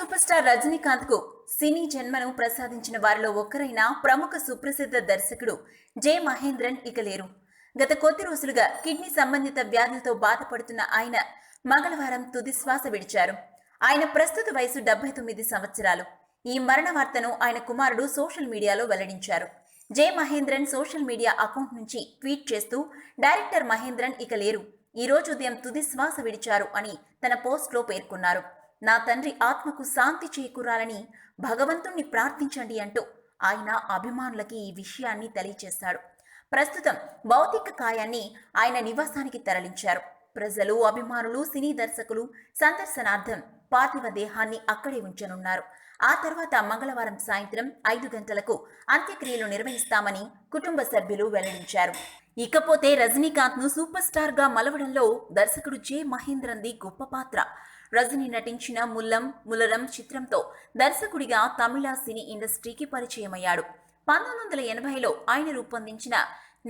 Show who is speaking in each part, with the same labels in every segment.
Speaker 1: Super star Rajinikanth కు సినీ జన్మను ప్రసాదించిన వారిలో ఒకరైన ప్రముఖ సుప్రసిద్ధ దర్శకుడు జె మహేంద్రన్ ఇక లేరు. గత కొద్ది రోజులుగా కిడ్నీ సంబంధిత వ్యాధులతో బాధపడుతున్న ఆయన మంగళవారం తుది శ్వాస విడిచారు. ఆయన ప్రస్తుత వయసు 79 సంవత్సరాలు. ఈ మరణ వార్తను ఆయన కుమారుడు సోషల్ మీడియాలో వెల్లడించారు. J Mahendran social media account నుంచి ట్వీట్ చేస్తూ డైరెక్టర్ మహేంద్రన్ ఇక లేరు, ఈ రోజు ఉదయం తుది శ్వాస విడిచారు అని తన పోస్ట్లో పేర్కొన్నారు. నా తండ్రి ఆత్మకు శాంతి చేకూరాలని భగవంతుణ్ణి ప్రార్థించండి అంటూ ఆయన అభిమానులకి ఈ విషయాన్ని తెలియజేశాడు. ప్రస్తుతం భౌతిక కాయాన్ని ఆయన నివాసానికి తరలించారు. ప్రజలు, అభిమానులు, సినీ దర్శకులు సందర్శనార్థం పార్థివ దేహాన్ని అక్కడే ఉంచనున్నారు. ఆ తర్వాత మంగళవారం సాయంత్రం 5 గంటలకు అంత్యక్రియలు నిర్వహిస్తామని కుటుంబ సభ్యులు వెల్లడించారు. ఇకపోతే రజనీకాంత్ ను సూపర్ స్టార్ గా మలవడంలో దర్శకుడు జె మహేంద్రన్ది గొప్ప పాత్ర. రజనీ నటించిన ముల్లరం చిత్రంతో దర్శకుడిగా తమిళ సినీ ఇండస్ట్రీకి పరిచయమయ్యాడు. 1980లో ఆయన రూపొందించిన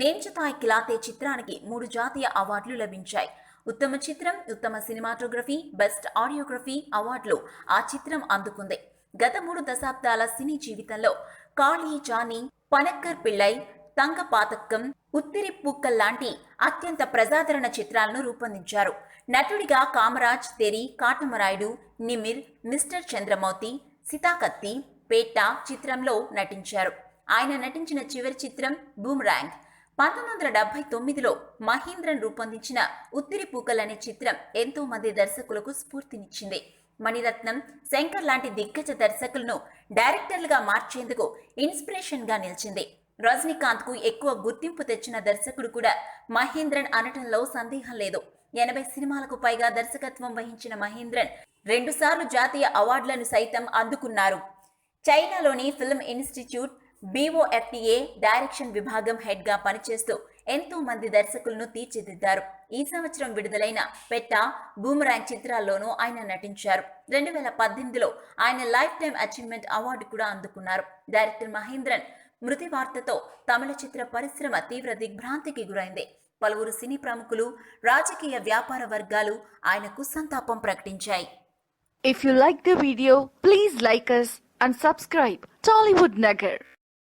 Speaker 1: నేంజతాయ్ కిలాతే చిత్రానికి 3 జాతీయ అవార్డులు లభించాయి. ఉత్తమ చిత్రం, ఉత్తమ సినిమాటోగ్రఫీ, బెస్ట్ ఆడియోగ్రఫీ అవార్డులు ఆ చిత్రం అందుకుంది. గత 3 దశాబ్దాల సినీ జీవితంలో కాళీ, జానీ, పనక్కర్ పిళ్ళై, తంగ పాతక్కం, ఉత్తిరి పూక్కల్ లాంటి అత్యంత ప్రజాదరణ చిత్రాలను రూపొందించారు. నటుడిగా కామరాజ్, తెరి, కాటమరాయుడు, నిమిర్, మిస్టర్ చంద్రమౌతి, సీతాకత్తి, పేట చిత్రంలో నటించారు. ఆయన నటించిన చివరి చిత్రం బూమరాంగ్. 1979లో మహేంద్రన్ రూపొందించిన ఉత్తిరి పూకల్ అనే చిత్రం ఎంతో మంది దర్శకులకు స్ఫూర్తినిచ్చింది. మణిరత్నం, శంకర్ లాంటి దిగ్గజ దర్శకులను డైరెక్టర్లుగా మార్చేందుకు ఇన్స్పిరేషన్ గా నిలిచింది. రజనీకాంత్ కు ఎక్కువ గుర్తింపు తెచ్చిన దర్శకుడు కూడా మహేంద్రన్ అనటంలో సందేహం లేదు. 80 సినిమాలకు పైగా దర్శకత్వం వహించిన మహేంద్రన్ 2 సార్లు జాతీయ అవార్డులను సైతం అందుకున్నారు. చైనాలోని ఫిల్మ్ ఇన్స్టిట్యూట్ BOFTA డైరెక్షన్ విభాగం హెడ్ గా పనిచేస్తూ ఎంతో మంది దర్శకులను తీర్చిదిద్దారు. ఈ సంవత్సరం విడుదలైన పెట్ట, బూమరాంగ్ చిత్రాల్లోనూ ఆయన నటించారు. 2018లో ఆయన లైఫ్ టైమ్ అచీవ్మెంట్ అవార్డు కూడా అందుకున్నారు. డైరెక్టర్ మహేంద్రన్ మృతి వార్తతో తమిళ చిత్ర పరిశ్రమ తీవ్ర దిగ్భ్రాంతికి గురైంది. పలువురు సినీ ప్రముఖులు, రాజకీయ వ్యాపార వర్గాలు ఆయనకు సంతాపం ప్రకటించాయి.
Speaker 2: If you like the video, please like us and subscribe Tollywood Nagar.